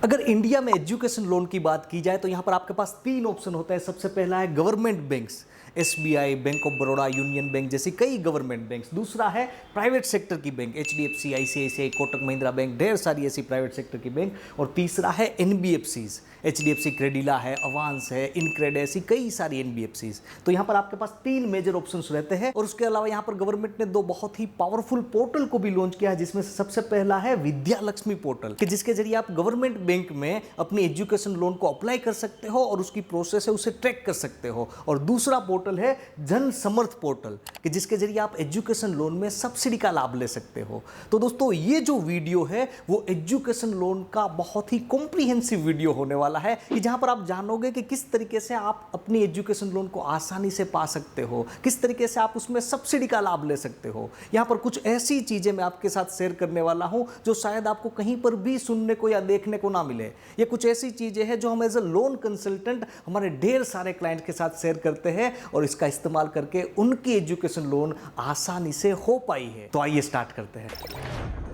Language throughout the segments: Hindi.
अगर इंडिया में एजुकेशन लोन की बात की जाए तो यहाँ पर आपके पास तीन ऑप्शन होता है। सबसे पहला है government banks, SBI, bank of Baroda, union bank जैसी कई गवर्नमेंट बैंक्स। दूसरा है प्राइवेट सेक्टर की bank, HDFC, ICICI, Kotak Mahindra bank, ढेर सारी ऐसी प्राइवेट सेक्टर की बैंक। और तीसरा है एनबीएफसीज, एचडीएफसी क्रेडिला है, अवांस है, इनक्रेड, ऐसी कई सारी एनबीएफसीज। तो यहाँ पर आपके पास तीन मेजर ऑप्शंस रहते हैं। और उसके अलावा यहाँ पर गवर्नमेंट ने दो बहुत ही पावरफुल पोर्टल को भी लॉन्च किया है, जिसमें से सबसे पहला है विद्या लक्ष्मी पोर्टल, कि जिसके जरिए आप गवर्नमेंट बैंक में अपनी एजुकेशन लोन को अप्लाई कर सकते हो और उसकी प्रोसेस है उसे ट्रैक कर सकते हो। और दूसरा पोर्टल है जन समर्थ पोर्टल, कि जिसके जरिए आप एजुकेशन लोन में सब्सिडी का लाभ ले सकते हो। तो दोस्तों, ये जो वीडियो है वो एजुकेशन लोन का बहुत ही कॉम्प्रिहेंसिव वीडियो होने वाला है, कि जहां पर आप जानोगे कि किस तरीके से आप अपनी एजुकेशन लोन को आसानी से पा सकते हो, किस तरीके से आप उसमें सब्सिडी का लाभ ले सकते हो। यहां पर कुछ ऐसी चीजें मैं आपके साथ शेयर करने वाला हूं जो शायद आपको कहीं पर भी सुनने को या देखने को ना मिले। ये कुछ ऐसी चीजें हैं जो हम एज अ लोन कंसल्टेंट हमारे ढेर सारे क्लाइंट के साथ शेयर करते हैं और इसका इस्तेमाल करके उनकी एजुकेशन लोन आसानी से हो पाई है। तो आइए स्टार्ट करते हैं।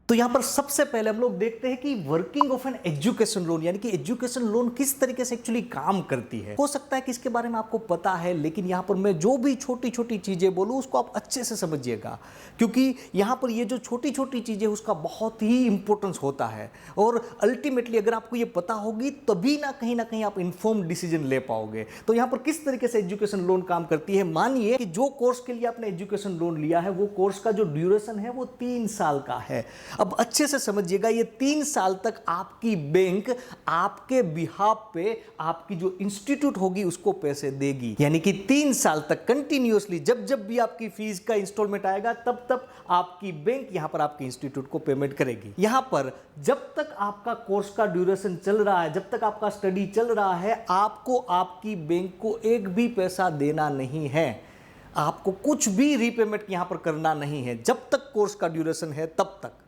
तो यहां पर सबसे पहले हम लोग देखते हैं कि working of an education loan, यानी कि एजुकेशन लोन किस तरीके से एक्चुअली काम करती है। हो सकता है कि इसके बारे में आपको पता है, लेकिन यहां पर मैं जो भी छोटी छोटी चीजें बोलूं उसको आप अच्छे से समझिएगा, क्योंकि यहां पर ये जो छोटी छोटी चीजें उसका बहुत ही इंपॉर्टेंस होता है। और अल्टीमेटली अगर आपको ये पता होगी तभी ना कहीं आप इन्फॉर्म्ड डिसीजन ले पाओगे। तो यहां पर किस तरीके से एजुकेशन लोन काम करती है, मानिए कि जो कोर्स के लिए आपने एजुकेशन लोन लिया है वो कोर्स का जो ड्यूरेशन है वो 3 साल का है। अब अच्छे से समझिएगा, ये 3 साल तक आपकी बैंक आपके बिहाफ पे आपकी जो इंस्टीट्यूट होगी उसको पैसे देगी। यानी कि 3 साल तक कंटिन्यूअसली जब जब भी आपकी फीस का इंस्टॉलमेंट आएगा तब तक आपकी बैंक यहां पर आपके इंस्टीट्यूट को पेमेंट करेगी। यहां पर जब तक आपका कोर्स का ड्यूरेशन चल रहा है, जब तक आपका स्टडी चल रहा है, आपको आपकी बैंक को एक भी पैसा देना नहीं है। आपको कुछ भी रीपेमेंट यहां पर करना नहीं है। जब तक कोर्स का ड्यूरेशन है तब तक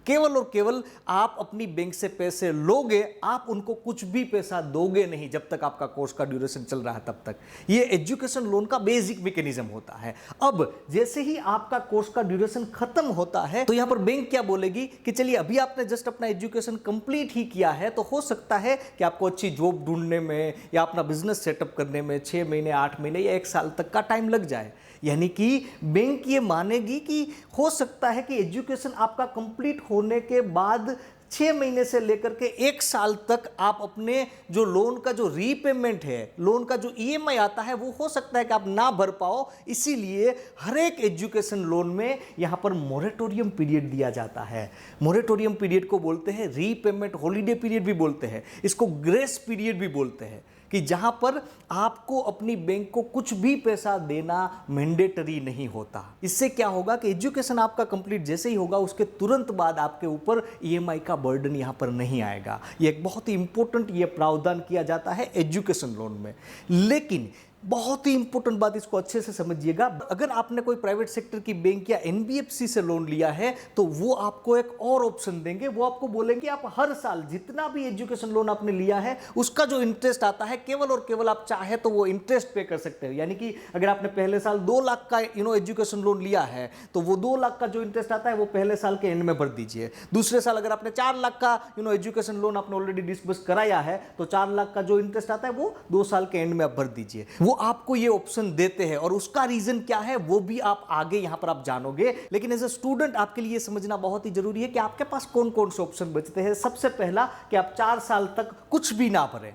केवल और केवल आप अपनी बैंक से पैसे लोगे, आप उनको कुछ भी पैसा दोगे नहीं जब तक आपका कोर्स का ड्यूरेशन चल रहा है तब तक। ये एजुकेशन लोन का बेसिक मैकेनिज्म होता है। अब जैसे ही आपका कोर्स का ड्यूरेशन खत्म होता है तो यहां पर बैंक क्या बोलेगी कि चलिए अभी आपने जस्ट अपना एजुकेशन कंप्लीट ही किया है, तो हो सकता है कि आपको अच्छी जॉब ढूंढने में या अपना बिजनेस सेटअप करने में 6 महीने, 8 महीने या 1 साल तक का टाइम लग जाए। यानी कि बैंक ये मानेगी कि हो सकता है कि एजुकेशन आपका कंप्लीट होने के बाद 6 महीने से लेकर के 1 साल तक आप अपने जो लोन का जो रीपेमेंट है, लोन का जो ईएमआई आता है, वो हो सकता है कि आप ना भर पाओ। इसीलिए हर एक एजुकेशन लोन में यहां पर मोरेटोरियम पीरियड दिया जाता है। मोरेटोरियम पीरियड को बोलते हैं रीपेमेंट हॉलीडे पीरियड भी बोलते हैं, इसको ग्रेस पीरियड भी बोलते हैं, कि जहां पर आपको अपनी बैंक को कुछ भी पैसा देना मैंडेटरी नहीं होता। इससे क्या होगा कि एजुकेशन आपका कंप्लीट जैसे ही होगा उसके तुरंत बाद आपके ऊपर ईएमआई का बर्डन यहां पर नहीं आएगा। ये एक बहुत ही इंपॉर्टेंट ये प्रावधान किया जाता है एजुकेशन लोन में। लेकिन बहुत ही इंपॉर्टेंट बात, इसको अच्छे से समझिएगा, अगर आपने कोई प्राइवेट सेक्टर की बैंक या एनबीएफसी से लोन लिया है तो वो आपको एक और ऑप्शन देंगे। वो आपको बोलेंगे आप हर साल जितना भी एजुकेशन लोन आपने लिया है उसका जो इंटरेस्ट आता है केवल और केवल आप चाहे तो वो इंटरेस्ट पे कर सकते हो। यानी कि अगर आपने पहले साल 2 लाख का एजुकेशन लोन लिया है तो वो 2 लाख का जो इंटरेस्ट आता है वो पहले साल के एंड में भर दीजिए। दूसरे साल अगर आपने 4 लाख का एजुकेशन लोन आपने ऑलरेडी डिस्बर्स कराया है तो 4 लाख का जो इंटरेस्ट आता है वो 2 साल के एंड में आप भर दीजिए। वो आपको ये ऑप्शन देते हैं और उसका रीजन क्या है वो भी आप आगे यहां पर आप जानोगे। लेकिन एज अ स्टूडेंट आपके लिए समझना बहुत ही जरूरी है कि आपके पास कौन कौन से ऑप्शन बचते हैं। सबसे पहला कि आप 4 साल तक कुछ भी ना भरें,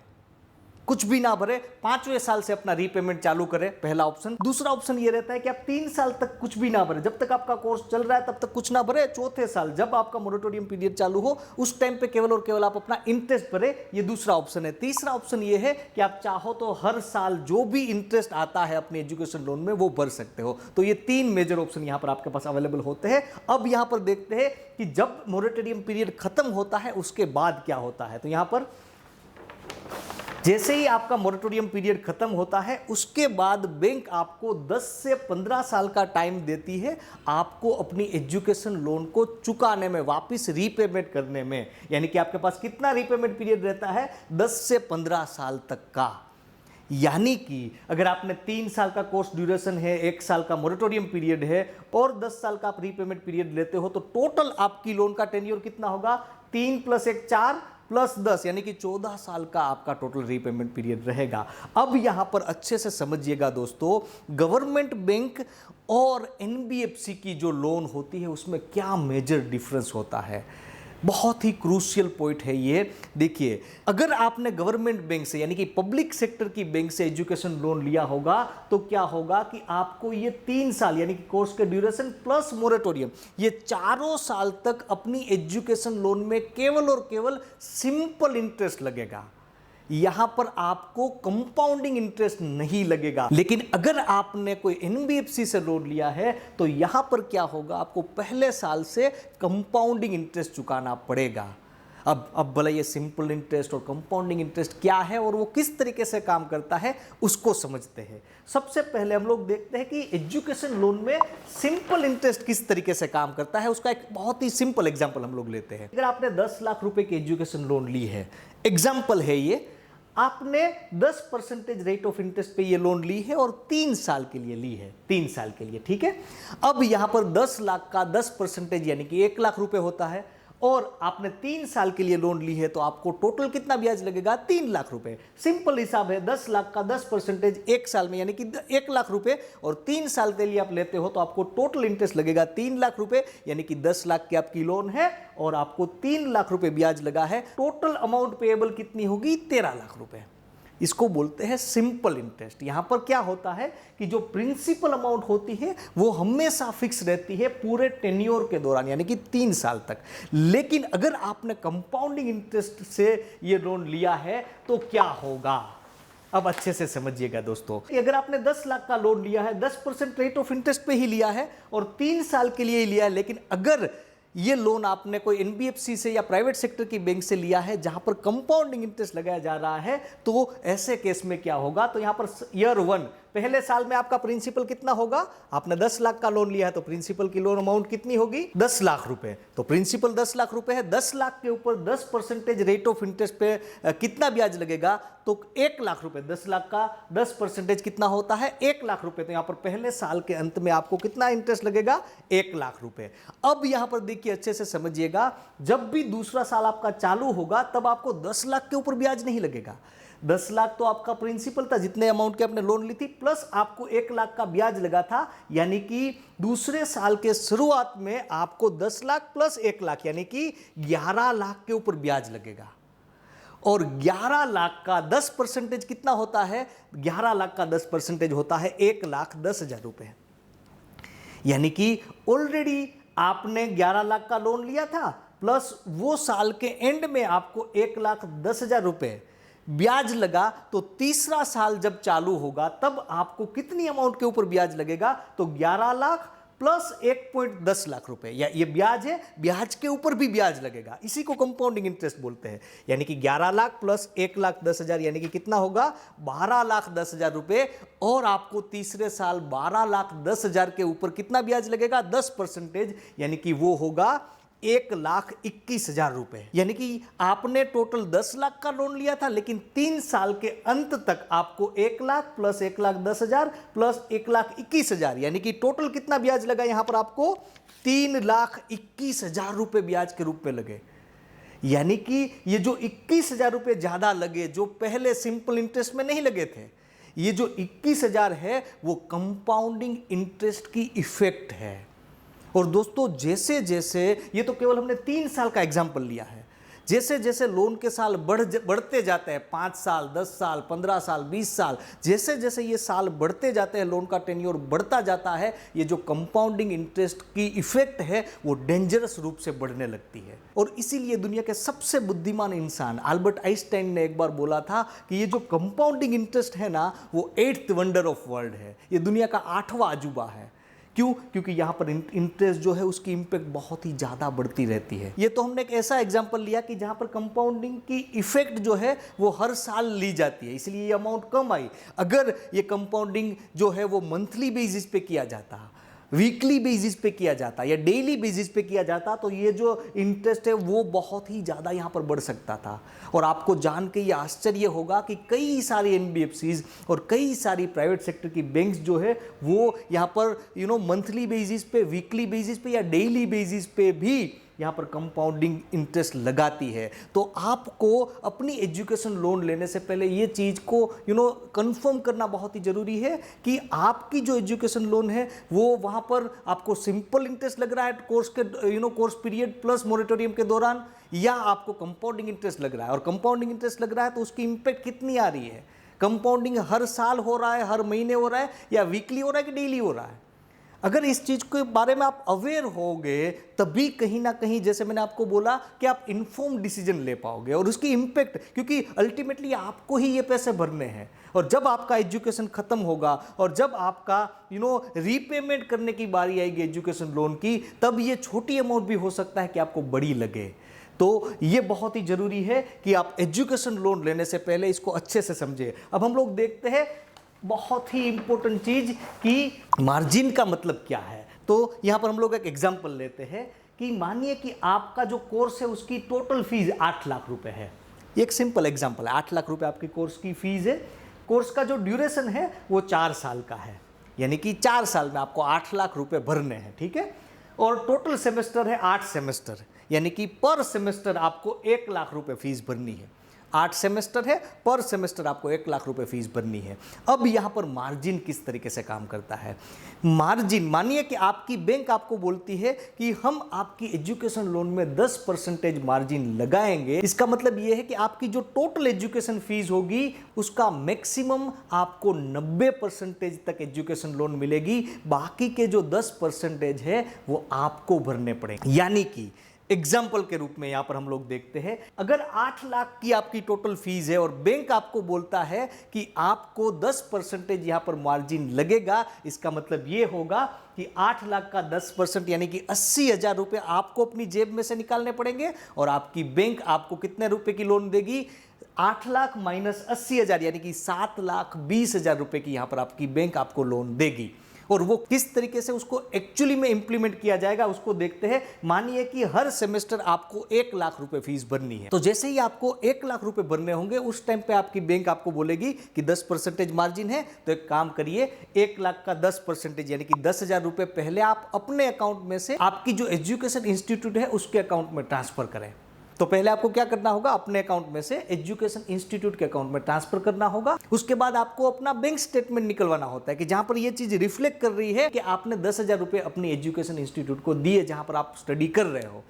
कुछ भी ना भरे, 5वें साल से अपना रीपेमेंट चालू करें, पहला ऑप्शन। दूसरा ऑप्शन ये रहता है कि आप 3 साल तक कुछ भी ना भरे, जब तक आपका कोर्स चल रहा है तब तक कुछ ना भरे। चौथे साल जब आपका मोरेटोरियम पीरियड चालू हो उस टाइम पे केवल और केवल आप अपना इंटरेस्ट भरे, ये दूसरा ऑप्शन है। तीसरा ऑप्शन ये है कि आप चाहो तो हर साल जो भी इंटरेस्ट आता है अपने एजुकेशन लोन में वो भर सकते हो। तो ये 3 मेजर ऑप्शन यहां पर आपके पास अवेलेबल होते हैं। अब यहां पर देखते हैं कि जब मोरेटोरियम पीरियड खत्म होता है उसके बाद क्या होता है। तो यहां पर जैसे ही आपका मोरेटोरियम पीरियड खत्म होता है उसके बाद बैंक आपको 10 से 15 साल का टाइम देती है आपको अपनी एजुकेशन लोन को चुकाने में, वापस रीपेमेंट करने में। यानी कि आपके पास कितना रीपेमेंट पीरियड रहता है, 10 से 15 साल तक का। यानी कि अगर आपने 3 साल का कोर्स ड्यूरेशन है, 1 साल का मोरेटोरियम पीरियड है और 10 साल का आप रीपेमेंट पीरियड लेते हो तो टोटल आपकी लोन का टेन्योर कितना होगा, 3 + 1 4, +10 यानी कि 14 साल का आपका टोटल रीपेमेंट पीरियड रहेगा। अब यहां पर अच्छे से समझिएगा दोस्तों, गवर्नमेंट बैंक और एनबीएफसी की जो लोन होती है उसमें क्या मेजर डिफरेंस होता है। बहुत ही क्रूशियल पॉइंट है ये। देखिए, अगर आपने गवर्नमेंट बैंक से यानी कि पब्लिक सेक्टर की बैंक से एजुकेशन लोन लिया होगा तो क्या होगा कि आपको ये 3 साल यानी कि कोर्स के ड्यूरेशन प्लस मोरेटोरियम, ये चारों साल तक अपनी एजुकेशन लोन में केवल और केवल सिंपल इंटरेस्ट लगेगा। यहां पर आपको कंपाउंडिंग इंटरेस्ट नहीं लगेगा। लेकिन अगर आपने कोई एनबीएफसी से लोन लिया है तो यहां पर क्या होगा, आपको पहले साल से कंपाउंडिंग इंटरेस्ट चुकाना पड़ेगा। अब भला ये सिंपल इंटरेस्ट और कंपाउंडिंग इंटरेस्ट क्या है और वो किस तरीके से काम करता है उसको समझते हैं। सबसे पहले हम लोग देखते हैं कि एजुकेशन लोन में सिंपल इंटरेस्ट किस तरीके से काम करता है। उसका एक बहुत ही सिंपल एग्जांपल हम लोग लेते हैं। अगर आपने 10 लाख रुपए की एजुकेशन लोन ली है, एग्जाम्पल है ये, आपने 10% रेट ऑफ इंटरेस्ट पे ये लोन ली है और 3 साल के लिए ली है, 3 साल के लिए, ठीक है। अब यहां पर 10 लाख का 10% यानी कि 1 लाख रुपए होता है और आपने 3 साल के लिए लोन ली है तो आपको टोटल कितना ब्याज लगेगा, 3 लाख रुपए। सिंपल हिसाब है, 10 लाख का 10% 1 साल में यानी कि 1 लाख रुपए और 3 साल के लिए आप लेते हो तो आपको टोटल इंटरेस्ट लगेगा 3 लाख रुपए, यानी कि 10 लाख की आपकी लोन है और आपको 3 लाख रुपए ब्याज लगा है। टोटल अमाउंट पेएबल कितनी होगी, 13 लाख रुपए। इसको बोलते हैं सिंपल इंटरेस्ट। यहां पर क्या होता है कि जो प्रिंसिपल अमाउंट होती है वो हमेशा फिक्स रहती है पूरे टेन्योर के दौरान यानी कि 3 साल तक। लेकिन अगर आपने कंपाउंडिंग इंटरेस्ट से ये लोन लिया है तो क्या होगा, अब अच्छे से समझिएगा दोस्तों। अगर आपने 10 लाख का लोन लिया है, 10% रेट ऑफ इंटरेस्ट पे ही लिया है और 3 साल के लिए ही लिया है, लेकिन अगर ये लोन आपने कोई एनबीएफसी से या प्राइवेट सेक्टर की बैंक से लिया है जहां पर कंपाउंडिंग इंटरेस्ट लगाया जा रहा है, तो ऐसे केस में क्या होगा, तो यहां पर ईयर 1 पहले साल में आपका प्रिंसिपल कितना होगा, आपने 10 लाख का लोन लिया है तो प्रिंसिपल की लोन अमाउंट कितनी होगी, 10 लाख रुपए। तो प्रिंसिपल 10 लाख रुपए है, 10 लाख के ऊपर 10% रेट ऑफ इंटरेस्ट पे कितना ब्याज लगेगा, तो 1 लाख रुपए। 10 लाख का 10% कितना होता है, 1 लाख रुपए। तो यहां पर पहले साल के अंत में आपको कितना इंटरेस्ट लगेगा, 1 लाख रुपए। अब यहां पर देखिए अच्छे से समझिएगा, जब भी दूसरा साल आपका चालू होगा तब आपको 10 लाख के ऊपर ब्याज नहीं लगेगा। 10 लाख तो आपका प्रिंसिपल था जितने अमाउंट के आपने लोन ली थी, प्लस आपको 1 लाख का ब्याज लगा था, यानी कि दूसरे साल के शुरुआत में आपको 10 लाख प्लस 1 लाख यानी कि 11 लाख के ऊपर ब्याज लगेगा। और 11 लाख का 10% कितना होता है, 11 लाख का 10% होता है 1,10,000 रुपए। यानी कि ऑलरेडी आपने 11 लाख का लोन लिया था प्लस वो साल के एंड में आपको 1,10,000 रुपए ब्याज लगा, तो तीसरा साल जब चालू होगा तब आपको कितनी अमाउंट के ऊपर ब्याज लगेगा, तो 11 लाख प्लस 1.10 लाख रुपए। या ये ब्याज है, ब्याज के ऊपर भी ब्याज लगेगा, इसी को कंपाउंडिंग इंटरेस्ट बोलते हैं। यानी कि 11 लाख प्लस 1,10,000 यानी कि कितना होगा, 12,10,000 रुपए। और आपको तीसरे साल 12,10,000 के ऊपर कितना ब्याज लगेगा, 10%, यानी कि वो होगा 1,21,000 रुपए। यानी कि आपने टोटल 10 लाख का लोन लिया था, लेकिन 3 साल के अंत तक आपको 1 लाख प्लस 1,10,000 प्लस 1,21,000 यानी कि टोटल कितना ब्याज लगा, यहां पर आपको 3,21,000 रुपए ब्याज के रूप में लगे। यानी कि ये जो 21,000 रुपए ज्यादा लगे, जो पहले सिंपल इंटरेस्ट में नहीं लगे थे, ये जो 21,000 है वो कंपाउंडिंग इंटरेस्ट की इफेक्ट है। और दोस्तों जैसे जैसे, ये तो केवल हमने 3 साल का एग्जाम्पल लिया है, जैसे जैसे लोन के साल बढ़ते जाते हैं, 5 साल, 10 साल, 15 साल, 20 साल, जैसे जैसे ये साल बढ़ते जाते हैं, लोन का टेन्योर बढ़ता जाता है, ये जो कंपाउंडिंग इंटरेस्ट की इफेक्ट है वो डेंजरस रूप से बढ़ने लगती है। और इसीलिए दुनिया के सबसे बुद्धिमान इंसान अल्बर्ट आइंस्टाइन ने एक बार बोला था कि ये जो कंपाउंडिंग इंटरेस्ट है ना, वो 8th वंडर ऑफ वर्ल्ड है, ये दुनिया का 8वां अजूबा है। क्यों? क्योंकि यहाँ पर इंटरेस्ट जो है उसकी इंपैक्ट बहुत ही ज़्यादा बढ़ती रहती है। ये तो हमने एक ऐसा एग्जांपल लिया कि जहाँ पर कंपाउंडिंग की इफेक्ट जो है वो हर साल ली जाती है, इसलिए ये अमाउंट कम आई। अगर ये कंपाउंडिंग जो है वो मंथली बेसिस पे किया जाता, वीकली बेसिस पे किया जाता या डेली बेसिस पे किया जाता, तो ये जो इंटरेस्ट है वो बहुत ही ज़्यादा यहाँ पर बढ़ सकता था। और आपको जान के ये आश्चर्य होगा कि कई सारी एनबीएफसीज और कई सारी प्राइवेट सेक्टर की बैंक्स जो है वो यहाँ पर मंथली बेसिस पे, वीकली बेसिस पे या डेली बेसिस पे भी यहाँ पर कंपाउंडिंग इंटरेस्ट लगाती है। तो आपको अपनी एजुकेशन लोन लेने से पहले ये चीज़ को कंफर्म करना बहुत ही ज़रूरी है कि आपकी जो एजुकेशन लोन है वो वहाँ पर आपको सिंपल इंटरेस्ट लग रहा है कोर्स के कोर्स पीरियड प्लस मोरेटोरियम के दौरान, या आपको कंपाउंडिंग इंटरेस्ट लग रहा है। और कंपाउंडिंग इंटरेस्ट लग रहा है तो उसकी इंपैक्ट कितनी आ रही है, कंपाउंडिंग हर साल हो रहा है, हर महीने हो रहा है, या वीकली हो रहा है कि डेली हो रहा है। अगर इस चीज़ के बारे में आप अवेयर होगे तभी कहीं ना कहीं, जैसे मैंने आपको बोला, कि आप इन्फॉर्म डिसीजन ले पाओगे और उसकी इंपैक्ट, क्योंकि अल्टीमेटली आपको ही ये पैसे भरने हैं। और जब आपका एजुकेशन खत्म होगा और जब आपका रीपेमेंट करने की बारी आएगी एजुकेशन लोन की, तब ये छोटी अमाउंट भी हो सकता है कि आपको बड़ी लगे। तो ये बहुत ही जरूरी है कि आप एजुकेशन लोन लेने से पहले इसको अच्छे से समझें। अब हम लोग देखते हैं बहुत ही इंपॉर्टेंट चीज कि मार्जिन का मतलब क्या है। तो यहां पर हम लोग एक एग्जांपल लेते हैं कि मानिए कि आपका जो कोर्स है उसकी टोटल फीस 8 लाख रुपए है। एक सिंपल एग्जांपल है, 8 लाख रुपए आपकी कोर्स की फीस है। कोर्स का जो ड्यूरेशन है वो 4 साल का है, यानी कि 4 साल में आपको 8 लाख रुपए भरने हैं, ठीक है। और टोटल सेमेस्टर है 8 सेमेस्टर, यानी कि पर सेमेस्टर आपको 1 लाख रुपए फीस भरनी है। 8 सेमेस्टर है, पर सेमेस्टर आपको 1 लाख रुपए फीस भरनी है। अब यहां पर मार्जिन किस तरीके से काम करता है। मार्जिन, मानिए कि आपकी बैंक आपको बोलती है कि हम आपकी एजुकेशन लोन में 10% मार्जिन लगाएंगे। इसका मतलब यह है कि आपकी जो टोटल एजुकेशन फीस होगी उसका मैक्सिमम आपको 90% तक एजुकेशन लोन मिलेगी, बाकी के जो 10% है वो आपको भरने पड़ेंगे। यानी कि एग्जाम्पल के रूप में यहां पर हम लोग देखते हैं, अगर 8 लाख की आपकी टोटल फीस है और बैंक आपको बोलता है कि आपको 10% यहां पर मार्जिन लगेगा, इसका मतलब यह होगा कि 8 लाख का 10% यानी कि 80,000 रुपए आपको अपनी जेब में से निकालने पड़ेंगे। और आपकी बैंक आपको कितने रुपए की लोन देगी, 8 लाख माइनस 80,000 यानी कि 7,20,000 रुपए की यहां पर आपकी बैंक आपको लोन देगी। और वो किस तरीके से उसको एक्चुअली में इंप्लीमेंट किया जाएगा उसको देखते हैं। मानिए कि हर सेमेस्टर आपको 1 लाख रुपए फीस भरनी है, तो जैसे ही आपको 1 लाख रुपए भरने होंगे उस टाइम पे आपकी बैंक आपको बोलेगी कि 10% मार्जिन है। तो एक काम करिए, 1 लाख का 10% यानी कि 10,000 रुपए पहले आप अपने अकाउंट में से आपकी जो एजुकेशन इंस्टीट्यूट है उसके अकाउंट में ट्रांसफर करें। तो पहले आपको क्या करना होगा, अपने अकाउंट में से एजुकेशन इंस्टीट्यूट के अकाउंट में ट्रांसफर करना होगा। उसके बाद आपको अपना बैंक स्टेटमेंट निकलवाना होता है कि जहां पर यह चीज रिफ्लेक्ट कर रही है कि आपने 10,000 रुपए अपनी एजुकेशन इंस्टीट्यूट को दिए जहां पर आप स्टडी कर रहे हो।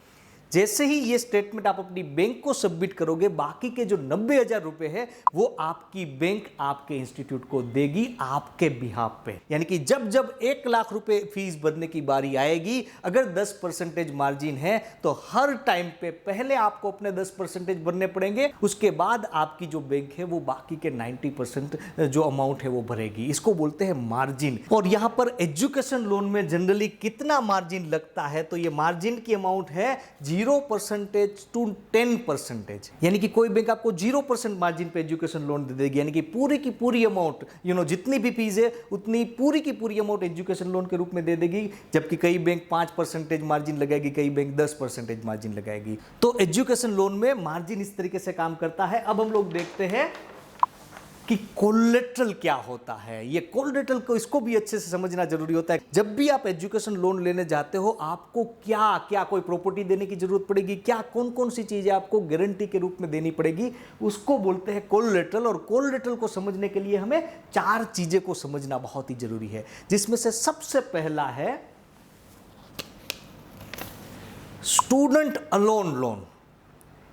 जैसे ही ये स्टेटमेंट आप अपनी बैंक को सबमिट करोगे, बाकी के जो 90,000 रुपए है वो आपकी बैंक आपके इंस्टीट्यूट को देगी आपके बिहाफ पे। यानी कि जब जब 1 लाख रुपए फीस भरने की बारी आएगी, अगर 10% मार्जिन है तो हर टाइम पे पहले आपको अपने 10% भरने पड़ेंगे, उसके बाद आपकी जो बैंक है वो बाकी के 90% जो अमाउंट है वो भरेगी। इसको बोलते हैं मार्जिन। और यहां पर एजुकेशन लोन में जनरली कितना मार्जिन लगता है, तो ये मार्जिन की अमाउंट है 0% to 10%। यानी कि कोई बैंक आपको 0% मार्जिन पे एजुकेशन लोन दे देगी, यानी कि पूरी की पूरी अमाउंट जितनी भी फीस है उतनी पूरी की पूरी अमाउंट एजुकेशन लोन के रूप में दे देगी। जबकि कई बैंक 5% मार्जिन लगाएगी, कई बैंक 10% मार्जिन लगाएगी। तो एजुकेशन लोन में मार्जिन इस तरीके से काम करता है। अब हम लोग देखते हैं कि कोलेटरल क्या होता है। ये कोलेटरल को, इसको भी अच्छे से समझना जरूरी होता है। जब भी आप एजुकेशन लोन लेने जाते हो आपको क्या क्या कोई प्रॉपर्टी देने की जरूरत पड़ेगी, क्या कौन कौन सी चीजें आपको गारंटी के रूप में देनी पड़ेगी, उसको बोलते हैं कोलेटरल। और कोलेटरल को समझने के लिए हमें 4 चीजें को समझना बहुत ही जरूरी है, जिसमें से सबसे पहला है स्टूडेंट अलोन लोन।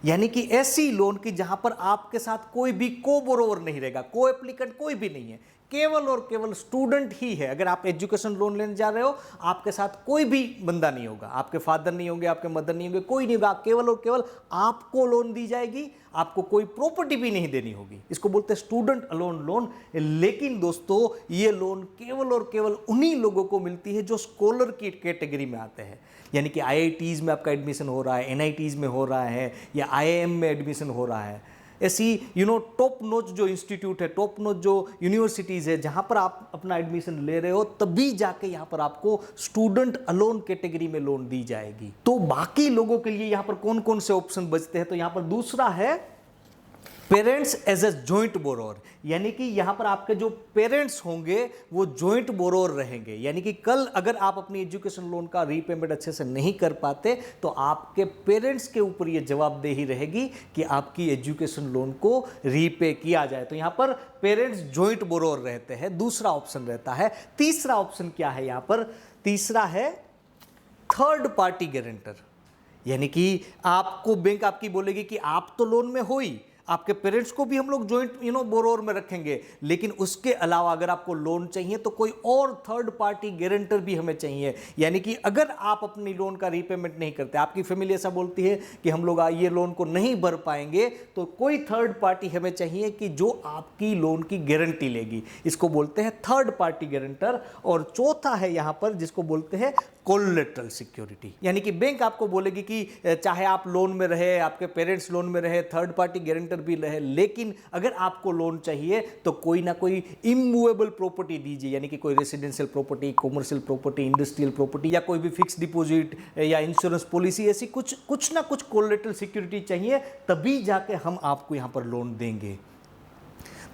यानी कि ऐसी लोन की जहां पर आपके साथ कोई भी को बोरोवर नहीं रहेगा, को एप्लीकेंट कोई भी नहीं है, केवल और केवल स्टूडेंट ही है। अगर आप एजुकेशन लोन लेने जा रहे हो आपके साथ कोई भी बंदा नहीं होगा, आपके फादर नहीं होंगे, आपके मदर नहीं होंगे, कोई नहीं होगा, केवल और केवल आपको लोन दी जाएगी, आपको कोई प्रॉपर्टी भी नहीं देनी होगी। इसको बोलते हैं स्टूडेंट अलोन लोन। लेकिन दोस्तों ये लोन केवल और केवल उन्हीं लोगों को मिलती है जो स्कॉलर की कैटेगरी में आते हैं। यानी कि IITs में आपका एडमिशन हो रहा है, NITs में हो रहा है, या IIM में एडमिशन हो रहा है। ऐसी टॉप नोच जो इंस्टीट्यूट है, टॉप नोच जो यूनिवर्सिटीज़ है, जहाँ पर आप अपना एडमिशन ले रहे हो, तभी जाके यहाँ पर आपको स्टूडेंट अलोन कैटेगरी में लोन दी जाएगी। तो बाकी लोगों के लिए यहाँ पर कौन कौन से ऑप्शन बचते हैं, तो यहाँ पर दूसरा है parents as a joint borrower, यानी कि यहां पर आपके जो पेरेंट्स होंगे वो जॉइंट बोरोर रहेंगे, यानी कि कल अगर आप अपनी एजुकेशन लोन का रीपेमेंट अच्छे से नहीं कर पाते तो आपके पेरेंट्स के ऊपर ये जवाबदेही रहेगी कि आपकी एजुकेशन लोन को रीपे किया जाए। तो यहां पर पेरेंट्स जॉइंट बोरोर रहते हैं, दूसरा ऑप्शन रहता है। तीसरा ऑप्शन क्या है यहां पर? तीसरा है थर्ड पार्टी गारंटर, यानी कि आपको बैंक आपकी बोलेगी कि आप तो लोन में हो ही, आपके पेरेंट्स को भी हम लोग जॉइंट बोरोर में रखेंगे, लेकिन उसके अलावा अगर आपको लोन चाहिए तो कोई और थर्ड पार्टी गारंटर भी हमें चाहिए। यानी कि अगर आप अपनी लोन का रीपेमेंट नहीं करते, आपकी फैमिली ऐसा बोलती है कि हम लोग ये लोन को नहीं भर पाएंगे, तो कोई थर्ड पार्टी हमें चाहिए कि जो आपकी लोन की गारंटी लेगी। इसको बोलते हैं थर्ड पार्टी गारंटर। और चौथा है यहां पर जिसको बोलते हैं कोलेटरल सिक्योरिटी, यानी कि बैंक आपको बोलेगी कि चाहे आप लोन में रहे, आपके पेरेंट्स लोन में रहे, थर्ड पार्टी गारंटर भी रहे, लेकिन अगर आपको लोन चाहिए तो कोई ना कोई इमूवेबल प्रॉपर्टी दीजिए, यानी कि कोई residential property, commercial property, industrial property, या कोई भी फिक्स डिपॉजिट या इंश्योरेंस पॉलिसी, ऐसी कुछ ना कुछ कोलेटरल सिक्योरिटी चाहिए, तभी जाके हम आपको यहां पर लोन देंगे।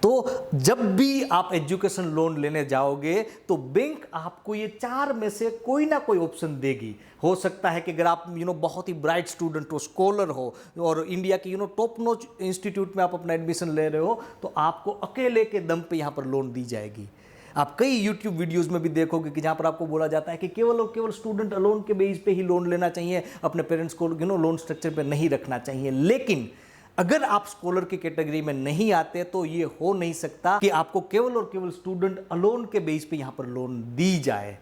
तो जब भी आप एजुकेशन लोन लेने जाओगे तो बैंक आपको ये चार में से कोई ना कोई ऑप्शन देगी। हो सकता है कि अगर आप बहुत ही ब्राइट स्टूडेंट हो, स्कॉलर हो और इंडिया की टॉप नॉच इंस्टीट्यूट में आप अपना एडमिशन ले रहे हो, तो आपको अकेले के दम पे यहाँ पर लोन दी जाएगी। आप कई YouTube वीडियोस में भी देखोगे कि जहाँ पर आपको बोला जाता है कि केवल और केवल स्टूडेंट लोन के बेस पे ही लोन लेना चाहिए, अपने पेरेंट्स को लोन स्ट्रक्चर पे नहीं रखना चाहिए। लेकिन अगर आप स्कॉलर की कैटेगरी में नहीं आते तो ये हो नहीं सकता कि आपको केवल और केवल स्टूडेंट अलोन के बेस पे यहां पर लोन दी जाए।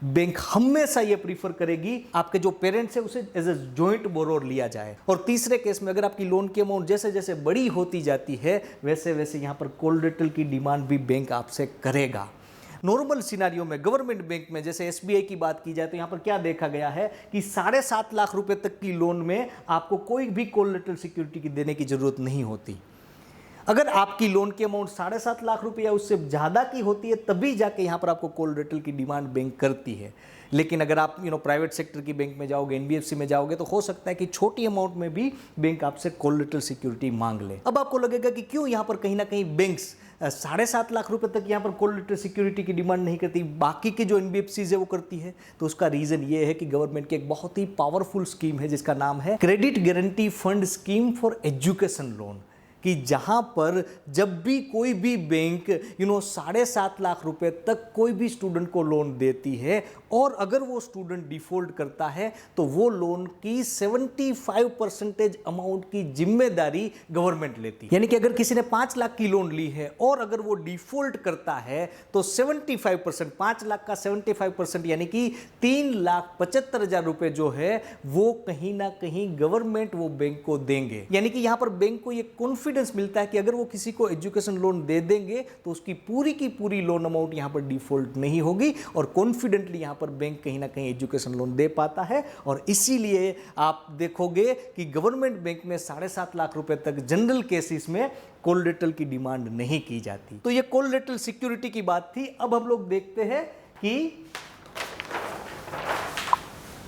बैंक हमेशा ये प्रीफर करेगी आपके जो पेरेंट्स है उसे एज ए जॉइंट बोरोर लिया जाए। और तीसरे केस में अगर आपकी लोन की अमाउंट जैसे जैसे बड़ी होती जाती है वैसे वैसे यहां पर कोलेटरल की डिमांड भी बैंक आपसे करेगा। नॉर्मल सिनारियो में गवर्नमेंट बैंक में जैसे एसबीआई की बात की जाए तो यहाँ पर क्या देखा गया है कि 7.5 लाख रुपए तक की लोन में आपको कोई भी कोलेटरल सिक्योरिटी की देने की जरूरत नहीं होती। अगर आपकी लोन की अमाउंट 7.5 लाख रुपए या उससे ज़्यादा की होती है तभी जाके यहाँ पर आपको कोलेटरल की डिमांड बैंक करती है। लेकिन अगर आप प्राइवेट सेक्टर की बैंक में जाओगे, एनबीएफसी में जाओगे, तो हो सकता है कि छोटी अमाउंट में भी बैंक आपसे कोलेटरल सिक्योरिटी मांग ले। अब आपको लगेगा कि क्यों यहाँ पर कहीं ना कहीं बैंक्स 7.5 लाख रुपए तक यहाँ पर कोलेटरल सिक्योरिटी की डिमांड नहीं करती, बाकी की जो एनबीएफसीज है वो करती है। तो उसका रीजन ये है कि गवर्नमेंट की एक बहुत ही पावरफुल स्कीम है जिसका नाम है credit guarantee fund scheme for education loan, कि जहां पर जब भी कोई भी बैंक 7.5 लाख रुपए तक कोई भी स्टूडेंट को लोन देती है और अगर वो स्टूडेंट डिफॉल्ट करता है तो वो लोन की 75% अमाउंट की जिम्मेदारी गवर्नमेंट लेती है। यानी कि अगर किसी ने 5 लाख की लोन ली है और अगर वो डिफॉल्ट करता है तो 75%, 5 लाख का 75% यानी कि 3,75,000 रुपए जो है वो कहीं ना कहीं गवर्नमेंट वो बैंक को देंगे। यानी कि यहां पर बैंक को ये कॉन्फिडेंस मिलता है कि अगर वो किसी को एजुकेशन लोन दे देंगे तो उसकी पूरी की पूरी लोन अमाउंट यहां पर डिफॉल्ट नहीं होगी और कॉन्फिडेंटली यहां पर बैंक कहीं ना कहीं एजुकेशन लोन दे पाता है। और इसीलिए आप देखोगे कि गवर्नमेंट बैंक में 7.5 लाख रुपए तक जनरल केसेस में कोलेटरल की डिमांड नहीं की जाती। तो ये कोलेटरल सिक्योरिटी की बात थी। अब हम लोग देखते हैं कि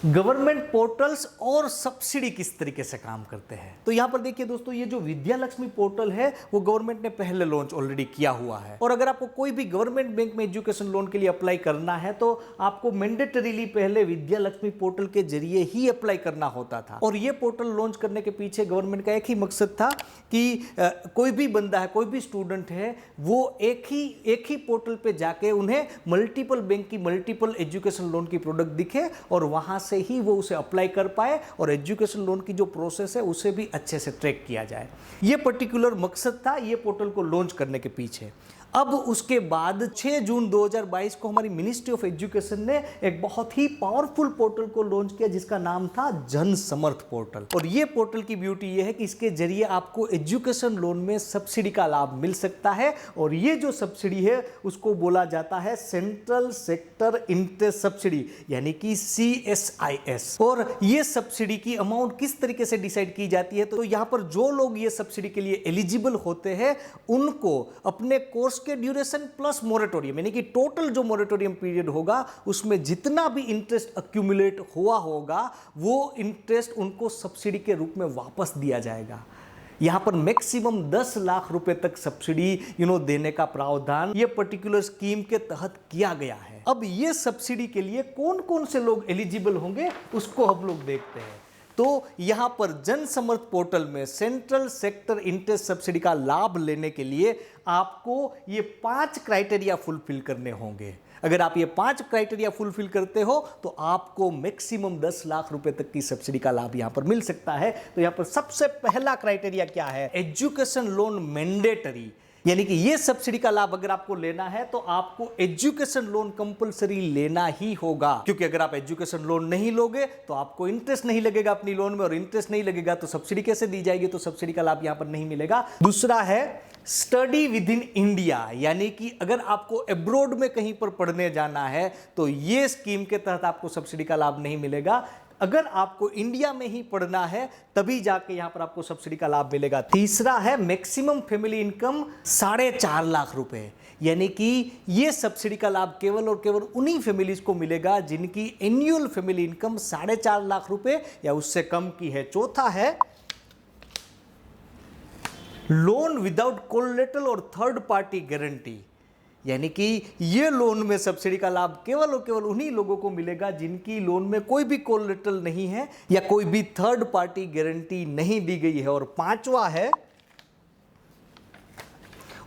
गवर्नमेंट पोर्टल्स और सब्सिडी किस तरीके से काम करते हैं। तो यहां पर देखिए दोस्तों, ये जो विद्या लक्ष्मी पोर्टल है वो गवर्नमेंट ने पहले लॉन्च ऑलरेडी किया हुआ है। और अगर आपको कोई भी गवर्नमेंट बैंक में एजुकेशन लोन के लिए अप्लाई करना है तो आपको मैंडेटरीली पहले विद्या लक्ष्मी पोर्टल के जरिए ही अप्लाई करना होता था। और ये पोर्टल लॉन्च करने के पीछे गवर्नमेंट का एक ही मकसद था कि कोई भी बंदा है, कोई भी स्टूडेंट है, वो एक ही पोर्टल पे जाके उन्हें मल्टीपल बैंक की मल्टीपल एजुकेशन लोन की प्रोडक्ट दिखे और वहां से ही वो उसे अप्लाई कर पाए और एजुकेशन लोन की जो प्रोसेस है उसे भी अच्छे से ट्रैक किया जाए। ये पर्टिकुलर मकसद था ये पोर्टल को लॉन्च करने के पीछे। अब उसके बाद 6 जून 2022 को हमारी मिनिस्ट्री ऑफ एजुकेशन ने एक बहुत ही पावरफुल पोर्टल को लॉन्च किया जिसका नाम था जन समर्थ पोर्टल। और ये पोर्टल की ब्यूटी ये है कि इसके जरिए आपको एजुकेशन लोन में सब्सिडी का लाभ मिल सकता है। और ये जो सब्सिडी है उसको बोला जाता है सेंट्रल सेक्टर इंटरेस्ट सब्सिडी, यानी कि CSIS। और ये सब्सिडी की अमाउंट किस तरीके से डिसाइड की जाती है, तो यहां पर जो लोग ये सब्सिडी के लिए एलिजिबल होते हैं उनको अपने कोर्स के ड्यूरेशन प्लस मोरेटोरियम, यानी कि टोटल जो मोरेटोरियम पीरियड होगा उसमें जितना भी इंटरेस्ट अक्यूमुलेट हुआ होगा वो इंटरेस्ट उनको सब्सिडी के रूप में वापस दिया जाएगा। यहाँ पर मैक्सिमम 10 लाख रुपए तक सब्सिडी देने का प्रावधान ये पर्टिकुलर स्कीम के तहत किया गया है। अब ये सब्सिडी के लिए कौन कौन से लोग एलिजिबल होंगे उसको हम लोग देखते हैं। तो यहाँ पर जन समर्थ पोर्टल में सेंट्रल सेक्टर इंटरेस्ट सब्सिडी का लाभ लेने के लिए आपको ये 5 क्राइटेरिया फुलफिल करने होंगे। अगर आप ये 5 क्राइटेरिया फुलफिल करते हो तो आपको मैक्सिमम 10 लाख रुपए तक की सब्सिडी का लाभ यहां पर मिल सकता है। तो यहां पर सबसे पहला क्राइटेरिया क्या है? एजुकेशन लोन मैंडेटरी, यानी कि ये सब्सिडी का लाभ अगर आपको लेना है तो आपको एजुकेशन लोन कंपलसरी लेना ही होगा, क्योंकि अगर आप एजुकेशन लोन नहीं लोगे तो आपको इंटरेस्ट नहीं लगेगा अपनी लोन में, और इंटरेस्ट नहीं लगेगा तो सब्सिडी कैसे दी जाएगी? तो सब्सिडी का लाभ यहां पर नहीं मिलेगा। दूसरा है स्टडी विद इन इंडिया, यानी कि अगर आपको अब्रॉड में कहीं पर पढ़ने जाना है तो ये स्कीम के तहत आपको सब्सिडी का लाभ नहीं मिलेगा। अगर आपको इंडिया में ही पढ़ना है तभी जाके यहां पर आपको सब्सिडी का लाभ मिलेगा। तीसरा है मैक्सिमम फैमिली इनकम 4.5 लाख रुपए, यानी कि ये सब्सिडी का लाभ केवल और केवल उन्हीं फैमिलीज को मिलेगा जिनकी एनुअल फैमिली इनकम 4.5 लाख रुपए या उससे कम की है। चौथा है लोन विदाउट कोलेटरल और थर्ड पार्टी गारंटी, यानी कि ये लोन में सब्सिडी का लाभ केवल और केवल उन्हीं लोगों को मिलेगा जिनकी लोन में कोई भी कोलेटरल नहीं है या कोई भी थर्ड पार्टी गारंटी नहीं दी गई है। और पांचवा है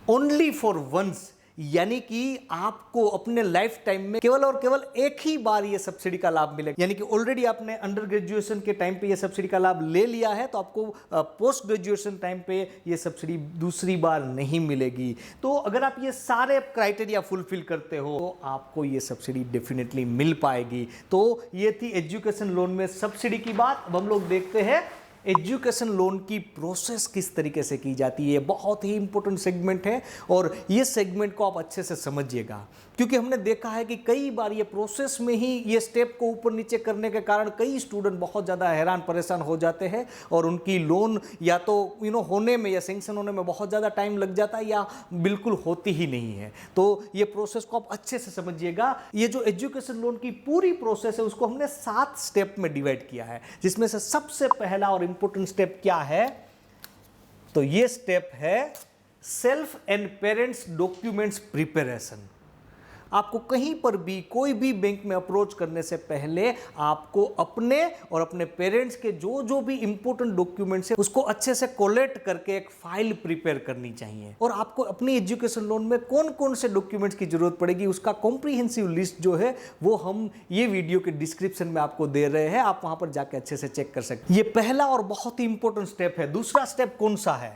ओनली फॉर वंस, यानी कि आपको अपने लाइफ टाइम में केवल और केवल एक ही बार ये सब्सिडी का लाभ मिलेगा, यानी कि ऑलरेडी आपने अंडर ग्रेजुएशन के टाइम पे ये सब्सिडी का लाभ ले लिया है तो आपको पोस्ट ग्रेजुएशन टाइम पे ये सब्सिडी दूसरी बार नहीं मिलेगी। तो अगर आप ये सारे क्राइटेरिया फुलफिल करते हो तो आपको ये सब्सिडी डेफिनेटली मिल पाएगी। तो ये थी एजुकेशन लोन में सब्सिडी की बात। अब हम लोग देखते हैं एजुकेशन लोन की प्रोसेस किस तरीके से की जाती है। बहुत ही इंपॉर्टेंट सेगमेंट है और ये सेगमेंट को आप अच्छे से समझिएगा, क्योंकि हमने देखा है कि कई बार ये प्रोसेस में ही ये स्टेप को ऊपर नीचे करने के कारण कई स्टूडेंट बहुत ज़्यादा हैरान परेशान हो जाते हैं और उनकी लोन या तो होने में या सेंक्शन होने में बहुत ज़्यादा टाइम लग जाता है या बिल्कुल होती ही नहीं है। तो ये प्रोसेस को आप अच्छे से समझिएगा। ये जो एजुकेशन लोन की पूरी प्रोसेस है उसको हमने 7 स्टेप में डिवाइड किया है, जिसमें से सबसे पहला और इंपॉर्टेंट स्टेप क्या है? तो ये स्टेप है self and parents documents preparation. आपको कहीं पर भी कोई भी बैंक में अप्रोच करने से पहले आपको अपने और अपने पेरेंट्स के जो भी इंपॉर्टेंट डॉक्यूमेंट्स है उसको अच्छे से कोलेक्ट करके एक फाइल प्रिपेयर करनी चाहिए। और आपको अपनी एजुकेशन लोन में कौन कौन से डॉक्यूमेंट्स की जरूरत पड़ेगी उसका कॉम्प्रिहेंसिव लिस्ट जो है वो हम ये वीडियो के डिस्क्रिप्शन में आपको दे रहे हैं, आप वहां पर जाके अच्छे से चेक कर सकते हैं। ये पहला और बहुत ही इंपॉर्टेंट स्टेप है। दूसरा स्टेप कौन सा है?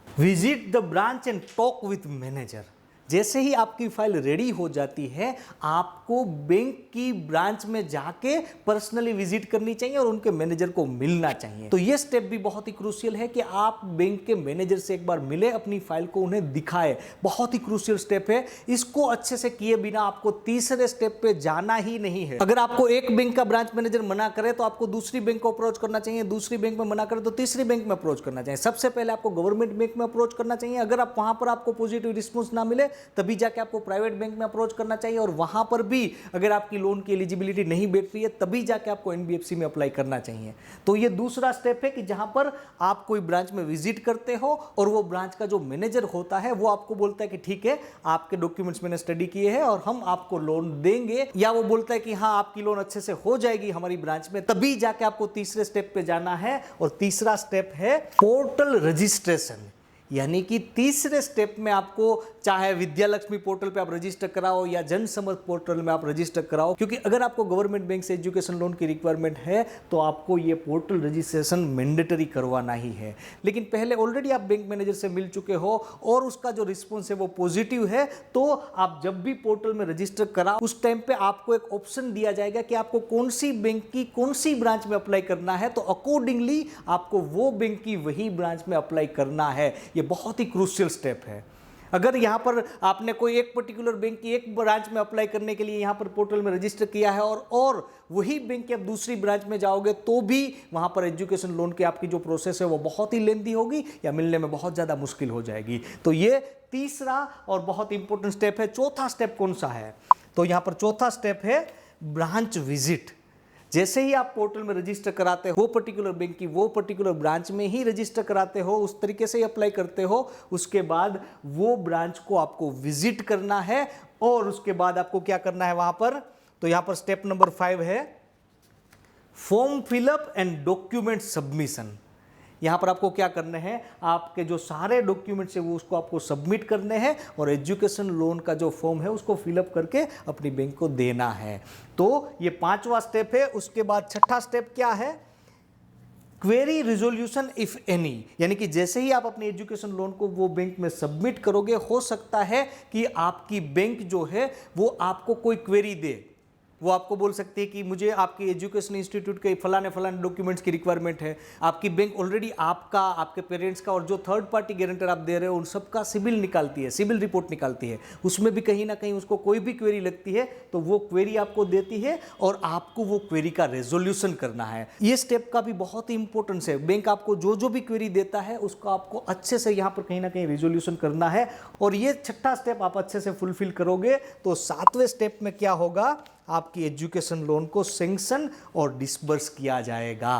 Visit the branch and talk with manager. जैसे ही आपकी फाइल रेडी हो जाती है आपको बैंक की ब्रांच में जाके पर्सनली विजिट करनी चाहिए और उनके मैनेजर को मिलना चाहिए। तो ये स्टेप भी बहुत ही क्रूशियल है कि आप बैंक के मैनेजर से एक बार मिले, अपनी फाइल को उन्हें दिखाए। बहुत ही क्रूशियल स्टेप है। इसको अच्छे से किए बिना आपको तीसरे स्टेप पे जाना ही नहीं है। अगर आपको एक बैंक का ब्रांच मैनेजर मना करे तो आपको दूसरी बैंक को अप्रोच करना चाहिए, दूसरी बैंक में मना करे तो तीसरी बैंक में अप्रोच करना चाहिए। सबसे पहले आपको गवर्नमेंट बैंक में अप्रोच करना चाहिए। अगर आप वहां पर आपको पॉजिटिव रिस्पॉन्स ना मिले तभी जाके आपको प्राइवेट बैंक में अप्रोच करना चाहिए, और वहां पर भी अगर आपकी लोन की एलिजिबिलिटी नहीं बैठ रही है तभी जाके आपको एनबीएफसी में अप्लाई करना चाहिए। तो ये दूसरा स्टेप है कि जहां पर आप कोई ब्रांच में विजिट करते हो और वो ब्रांच का जो मैनेजर होता है वो आपको बोलता है कि ठीक है आपके डॉक्यूमेंट्स मैंने स्टडी किए हैं और हम आपको लोन देंगे, या वो बोलता है कि हाँ आपकी लोन अच्छे से हो जाएगी हमारी ब्रांच में, तभी जाके आपको तीसरे स्टेप पे जाना है। और तीसरा स्टेप है पोर्टल रजिस्ट्रेशन, यानी कि तीसरे स्टेप में आपको चाहे विद्या लक्ष्मी पोर्टल पे आप रजिस्टर कराओ या जन समर्थ पोर्टल में आप रजिस्टर कराओ, क्योंकि अगर आपको गवर्नमेंट बैंक से एजुकेशन लोन की रिक्वायरमेंट है तो आपको ये पोर्टल रजिस्ट्रेशन मैंडेटरी करवाना ही है। लेकिन पहले ऑलरेडी आप बैंक मैनेजर से मिल चुके हो और उसका जो रिस्पॉन्स है वो पॉजिटिव है, तो आप जब भी पोर्टल में रजिस्टर कराओ उस टाइम पे आपको एक ऑप्शन दिया जाएगा कि आपको कौन सी बैंक की कौन सी ब्रांच में अप्लाई करना है, तो अकॉर्डिंगली आपको वो बैंक की वही ब्रांच में अप्लाई करना है। ये बहुत ही क्रूशियल स्टेप है। अगर यहां पर आपने कोई एक पर्टिकुलर बैंक की एक ब्रांच में अप्लाई करने के लिए यहां पर पोर्टल में रजिस्टर किया है और वही बैंक की आप दूसरी ब्रांच में जाओगे तो भी वहां पर एजुकेशन लोन की आपकी जो प्रोसेस है वो बहुत ही लेंथी होगी या मिलने में बहुत ज्यादा मुश्किल हो जाएगी। तो ये तीसरा और बहुत इंपॉर्टेंट स्टेप है। चौथा स्टेप कौन सा है? तो यहां पर चौथा स्टेप है ब्रांच विजिट। जैसे ही आप पोर्टल में रजिस्टर कराते हो, वो पर्टिकुलर बैंक की वो पर्टिकुलर ब्रांच में ही रजिस्टर कराते हो, उस तरीके से ही अप्लाई करते हो। उसके बाद वो ब्रांच को आपको विजिट करना है और उसके बाद आपको क्या करना है वहां पर। तो यहां पर स्टेप नंबर 5 है form fill up and document submission. यहां पर आपको क्या करना है, आपके जो सारे डॉक्यूमेंट्स है वो उसको आपको सबमिट करने हैं और एजुकेशन लोन का जो फॉर्म है उसको फिलअप करके अपनी बैंक को देना है। तो ये 5वां स्टेप है। उसके बाद 6ठा स्टेप क्या है, क्वेरी रिजोल्यूशन इफ एनी। यानी कि जैसे ही आप अपने एजुकेशन लोन को वो बैंक में सबमिट करोगे, हो सकता है कि आपकी बैंक जो है वो आपको कोई क्वेरी दे। वो आपको बोल सकती है कि मुझे आपके एजुकेशन इंस्टीट्यूट के फलाने फलाने डॉक्यूमेंट्स की रिक्वायरमेंट है। आपकी बैंक ऑलरेडी आपका, आपके पेरेंट्स का और जो थर्ड पार्टी गारंटर आप दे रहे हो उन सब का सिबिल निकालती है, सिबिल रिपोर्ट निकालती है। उसमें भी कहीं ना कहीं उसको कोई भी क्वेरी लगती है तो वो क्वेरी आपको देती है और आपको वो क्वेरी का रेजोल्यूशन करना है। ये स्टेप का भी बहुत ही इंपॉर्टेंस है। बैंक आपको जो जो भी क्वेरी देता है उसको आपको अच्छे से यहाँ पर कहीं ना कहीं रेजोल्यूशन करना है। और ये 6ठा स्टेप आप अच्छे से फुलफिल करोगे तो 7वें स्टेप में क्या होगा, आपकी एजुकेशन लोन को सैंक्शन और डिसबर्स किया जाएगा।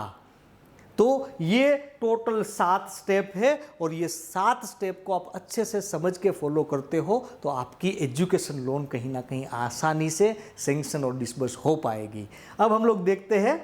तो ये टोटल 7 स्टेप है और ये 7 स्टेप को आप अच्छे से समझ के फॉलो करते हो तो आपकी एजुकेशन लोन कहीं ना कहीं आसानी से सैंक्शन और डिसबर्स हो पाएगी। अब हम लोग देखते हैं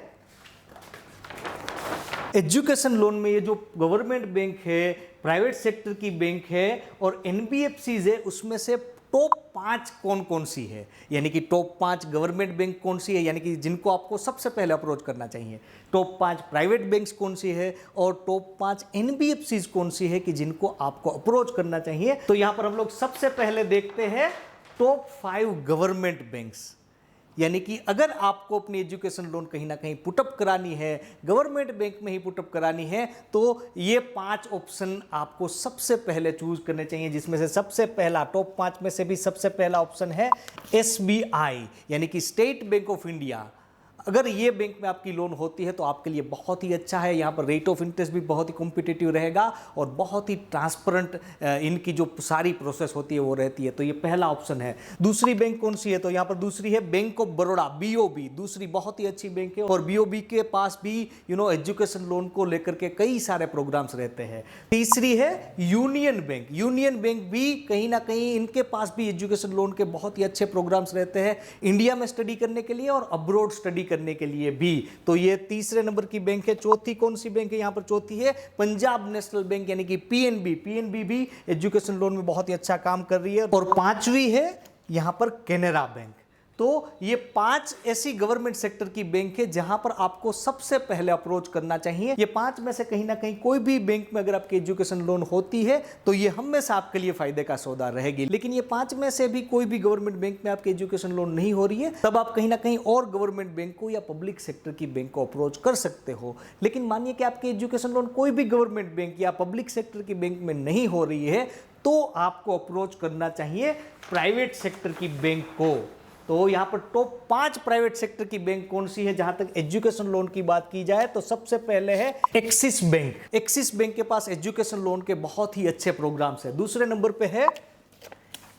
एजुकेशन लोन में ये जो गवर्नमेंट बैंक है, प्राइवेट सेक्टर की बैंक है और एनबीएफसीज है, उसमें से टॉप 5 कौन कौन सी है। यानी कि टॉप 5 गवर्नमेंट बैंक कौन सी है, यानी कि जिनको आपको सबसे पहले अप्रोच करना चाहिए। टॉप 5 प्राइवेट बैंक्स कौन सी है और टॉप 5 एनबीएफसीज कौन सी है कि जिनको आपको अप्रोच करना चाहिए। तो यहां पर हम लोग सबसे पहले देखते हैं टॉप 5 गवर्नमेंट बैंक्स। यानी कि अगर आपको अपनी एजुकेशन लोन कहीं ना कहीं पुटअप करानी है, गवर्नमेंट बैंक में ही पुटअप करानी है, तो ये 5 ऑप्शन आपको सबसे पहले चूज करने चाहिए। जिसमें से सबसे पहला, टॉप 5 में से भी सबसे पहला ऑप्शन है एसबीआई, यानी कि स्टेट बैंक ऑफ इंडिया। अगर ये बैंक में आपकी लोन होती है तो आपके लिए बहुत ही अच्छा है। यहाँ पर रेट ऑफ इंटरेस्ट भी बहुत ही कॉम्पिटिटिव रहेगा और बहुत ही ट्रांसपेरेंट इनकी जो सारी प्रोसेस होती है वो रहती है। तो ये पहला ऑप्शन है। दूसरी बैंक कौन सी है, तो यहाँ पर दूसरी है बैंक ऑफ बड़ौदा, बीओबी। दूसरी बहुत ही अच्छी बैंक है और बीओबी के पास भी एजुकेशन लोन को लेकर के कई सारे प्रोग्राम्स रहते हैं। तीसरी है यूनियन बैंक। यूनियन बैंक भी कहीं ना कहीं इनके पास भी एजुकेशन लोन के बहुत ही अच्छे प्रोग्राम्स रहते हैं, इंडिया में स्टडी करने के लिए और अब्रॉड स्टडी करने के लिए भी। तो ये तीसरे नंबर की बैंक है। चौथी कौन सी बैंक है, यहां पर चौथी है पंजाब नेशनल बैंक, यानी कि पीएनबी। पीएनबी भी एजुकेशन लोन में बहुत ही अच्छा काम कर रही है। और 5वीं है यहां पर कैनरा बैंक। तो ये 5 ऐसी गवर्नमेंट सेक्टर की बैंक है जहां पर आपको सबसे पहले अप्रोच करना चाहिए। ये 5 में से कहीं ना कहीं कोई भी बैंक में अगर आपकी एजुकेशन लोन होती है तो ये हमेशा आपके लिए फायदे का सौदा रहेगी। लेकिन ये 5 में से भी कोई भी गवर्नमेंट बैंक में आपकी एजुकेशन लोन नहीं हो रही है, तब आप कहीं ना कहीं और गवर्नमेंट बैंक को या पब्लिक सेक्टर की बैंक को अप्रोच कर सकते हो। लेकिन मानिए कि आपकी एजुकेशन लोन कोई भी गवर्नमेंट बैंक या पब्लिक सेक्टर की बैंक में नहीं हो रही है, तो आपको अप्रोच करना चाहिए प्राइवेट सेक्टर की बैंक को। तो यहां पर टॉप 5 प्राइवेट सेक्टर की बैंक कौन सी है जहां तक एजुकेशन लोन की बात की जाए, तो सबसे पहले है एक्सिस बैंक। एक्सिस बैंक के पास एजुकेशन लोन के बहुत ही अच्छे प्रोग्राम्स है। दूसरे नंबर पे है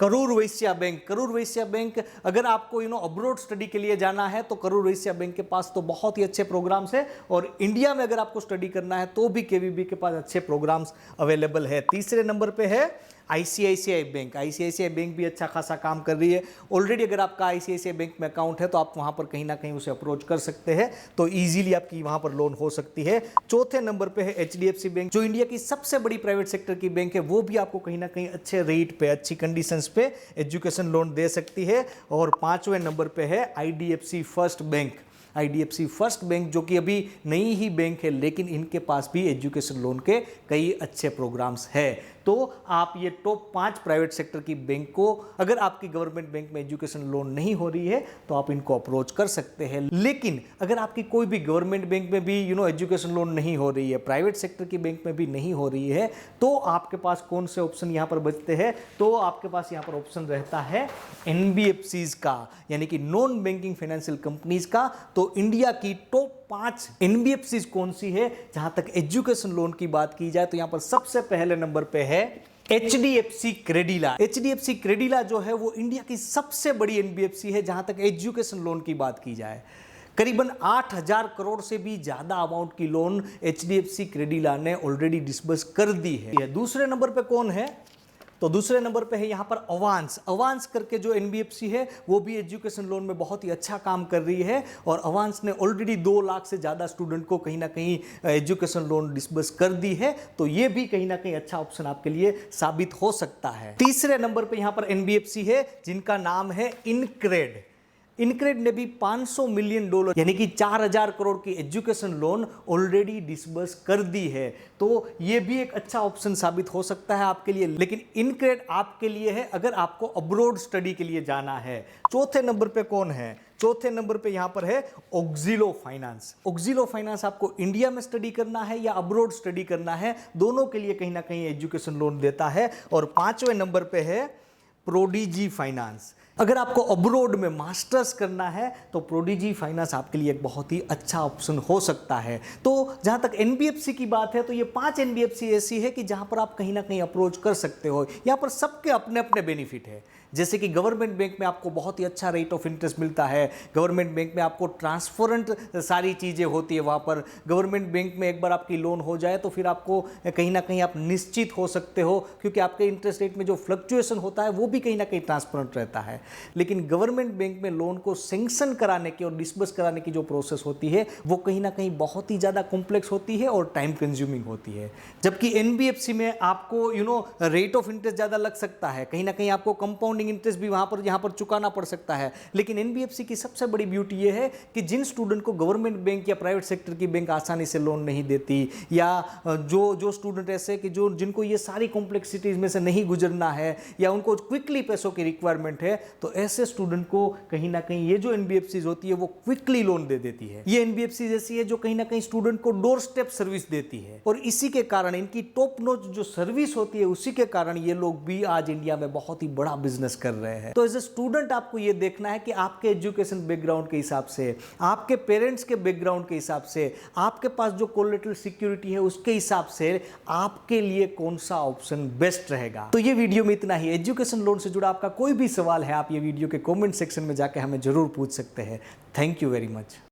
करूर वैश्य बैंक। करूर वैश्य बैंक, अगर आपको अब्रॉड स्टडी के लिए जाना है तो करूर वैश्य बैंक के पास तो बहुत ही अच्छे प्रोग्राम्स है और इंडिया में अगर आपको स्टडी करना है तो भी केवीबी के पास अच्छे प्रोग्राम्स अवेलेबल है। तीसरे नंबर पे है आईसीआईसीआई बैंक। आईसीआईसीआई बैंक भी अच्छा खासा काम कर रही है। ऑलरेडी अगर आपका आईसीआईसीआई बैंक में अकाउंट है तो आप वहां पर कहीं ना कहीं उसे अप्रोच कर सकते हैं, तो इजीली आपकी वहां पर लोन हो सकती है। चौथे नंबर पे है एचडीएफसी बैंक, जो इंडिया की सबसे बड़ी प्राइवेट सेक्टर की बैंक है। वो भी आपको कहीं ना कहीं अच्छे रेट पे, अच्छी कंडीशंस पे एजुकेशन लोन दे सकती है। और 5वें नंबर पे है IDFC first bank. IDFC first bank जो कि अभी नई ही बैंक है, लेकिन इनके पास भी एजुकेशन लोन के कई अच्छे प्रोग्राम्स हैं। तो आप ये टॉप 5 प्राइवेट सेक्टर की बैंक को, अगर आपकी गवर्नमेंट बैंक में एजुकेशन लोन नहीं हो रही है तो आप इनको अप्रोच कर सकते हैं। लेकिन अगर आपकी कोई भी गवर्नमेंट बैंक में भी एजुकेशन लोन नहीं हो रही है, प्राइवेट सेक्टर की बैंक में भी नहीं हो रही है, तो आपके पास कौन से ऑप्शन यहाँ पर बचते हैं, तो आपके पास यहाँ पर ऑप्शन रहता है एनबीएफसीज का, यानी कि नॉन बैंकिंग फाइनेंशियल कंपनीज का। तो इंडिया की टॉप 5 एनबीएफसीज कौन सी है जहां तक एजुकेशन लोन की बात की जाए, तो यहां पर सबसे पहले नंबर पे है एचडीएफसी क्रेडिला। एचडीएफसी क्रेडिला जो है वो इंडिया की सबसे बड़ी एनबीएफसी है जहां तक एजुकेशन लोन की बात की जाए। करीबन 8,000 करोड़ से भी ज्यादा अमाउंट की लोन HDFC क्रेडिला ने ऑलरेडी डिस्बर्स कर दी है। दूसरे नंबर पे कौन है? तो दूसरे नंबर पे है यहाँ पर अवांस। अवांस करके जो NBFC है वो भी एजुकेशन लोन में बहुत ही अच्छा काम कर रही है और अवांस ने ऑलरेडी 2 लाख से ज़्यादा स्टूडेंट को कहीं ना कहीं एजुकेशन लोन डिस्बर्स कर दी है। तो ये भी कहीं ना कहीं अच्छा ऑप्शन आपके लिए साबित हो सकता है। तीसरे नंबर पे यहाँ पर NBFC है जिनका नाम है इनक्रेड। इनक्रेड ने भी $500 मिलियन यानी कि 4,000 करोड़ की एजुकेशन लोन ऑलरेडी डिसबर्स कर दी है। तो ये भी एक अच्छा ऑप्शन साबित हो सकता है आपके लिए, लेकिन इनक्रेड आपके लिए है अगर आपको अब्रॉड स्टडी के लिए जाना है। चौथे नंबर पे कौन है? चौथे नंबर पे यहां पर है ऑक्जिलो फाइनेंस। ऑक्जिलो फाइनेंस आपको इंडिया में स्टडी करना है या अब्रॉड स्टडी करना है, दोनों के लिए कहीं ना कहीं एजुकेशन लोन देता है। और पांचवें नंबर पे है प्रोडिजी फाइनेंस। अगर आपको अब्रॉड में मास्टर्स करना है तो प्रोडिजी फाइनेंस आपके लिए एक बहुत ही अच्छा ऑप्शन हो सकता है। तो जहां तक NBFC की बात है तो ये 5 NBFC ऐसी है कि जहां पर आप कहीं ना कहीं अप्रोच कर सकते हो। यहां पर सबके अपने अपने बेनिफिट है। जैसे कि गवर्नमेंट बैंक में आपको बहुत ही अच्छा रेट ऑफ इंटरेस्ट मिलता है। गवर्नमेंट बैंक में आपको ट्रांसपेरेंट सारी चीज़ें होती है। वहाँ पर गवर्नमेंट बैंक में एक बार आपकी लोन हो जाए तो फिर आपको कहीं ना कहीं आप निश्चित हो सकते हो, क्योंकि आपके इंटरेस्ट रेट में जो फ्लक्चुएशन होता है वो भी कहीं ना कहीं ट्रांसपेरेंट रहता है। लेकिन गवर्नमेंट बैंक में लोन को सैंक्शन कराने की और डिस्बर्स कराने की जो प्रोसेस होती है वो कहीं ना कहीं बहुत ही ज़्यादा कॉम्प्लेक्स होती है और टाइम कंज्यूमिंग होती है। जबकि NBFC में आपको रेट ऑफ इंटरेस्ट ज़्यादा लग सकता है, कहीं ना कहीं आपको कंपाउंडिंग इंटरेस्ट भी यहाँ पर चुकाना पड़ सकता है। लेकिन NBFC की सबसे बड़ी ब्यूटी ये है कि जिन स्टूडेंट को गवर्नमेंट बैंक या प्राइवेट सेक्टर की बैंक आसानी से लोन नहीं देती, या जो स्टूडेंट ऐसे कि जिनको ये सारी कॉम्प्लेक्सिटीज में से नहीं गुजरना है या उनको क्विकली पैसों की रिक्वायरमेंट है, तो ऐसे स्टूडेंट को कहीं ना कहीं ये जो NBFC होती है वो क्विकली लोन दे देती है। ये NBFC जैसी है जो कहीं ना कहीं स्टूडेंट को डोर स्टेप सर्विस देती है। और इसी के कारण, इनकी टॉप नॉच जो सर्विस होती है, उसी के कारण ये लोग भी आज इंडिया में बहुत ही बड़ा बिजनेस कर रहे हैं। तो एज ए स्टूडेंट आपको ये देखना है कि आपके एजुकेशन बैकग्राउंड के हिसाब से, आपके पेरेंट्स के बैकग्राउंड के हिसाब से, आपके पास जो कोलेटरल सिक्योरिटी है उसके हिसाब से आपके लिए कौन सा ऑप्शन बेस्ट रहेगा। तो ये वीडियो में इतना ही। एजुकेशन लोन से जुड़ा आपका कोई भी सवाल है, आप ये वीडियो के कमेंट सेक्शन में जाकर हमें जरूर पूछ सकते हैं। Thank you very much.